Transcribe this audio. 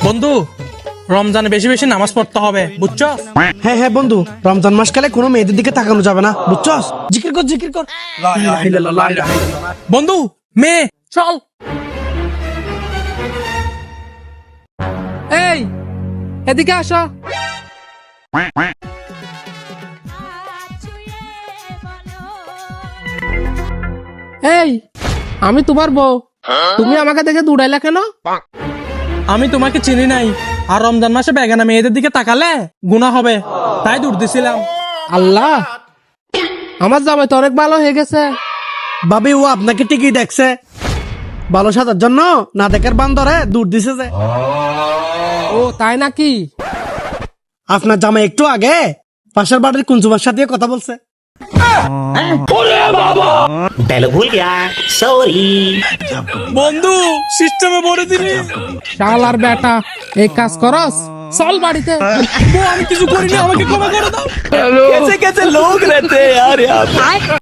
বন্ধু, রমজানে বেশি বেশি নামাজ পড়তে হবে, বুঝছো? হ্যাঁ হ্যাঁ বন্ধু, রমজান মাসকালে কোনো মেয়েদের দিকে তাকানো যাবে না, বুঝছস? জিকির কর জিকির কর। বন্ধু, মেয়ে, চল। এই এদিকে আসো। এই আমি তোমার বউ, তুমি আমাকে দেখে দৌড়াইলা কেন? আমি তোমাকে চিনি নাই, আর রমজান মাসে বেগানা মেয়েদের দিকে তাকালে গুনাহ হবে, তাই দূর দিছিলাম। আল্লাহ, আমার জামাই তো অনেক ভালো হয়ে গেছে। ভাবি ও আপনাকে ঠিকই দেখছে, ভালো সাজার জন্য না দেখার বান্দরে দূর দিছে যে। ও তাই নাকি? আপনার জামাই একটু আগে পাশের বাড়ির কুঞ্জুমার সাথে কথা বলছে। डायलॉग भूल गया सॉरी। বন্ধু, সিস্টেমে পড়ে দিলি। শালার বেটা, এই কাজ করস, চল বাড়িতে। আমি কিছু করিনি, আমাকে ক্ষমা করে দাও। कैसे कैसे लोग रहते हैं यार यहाँ पे।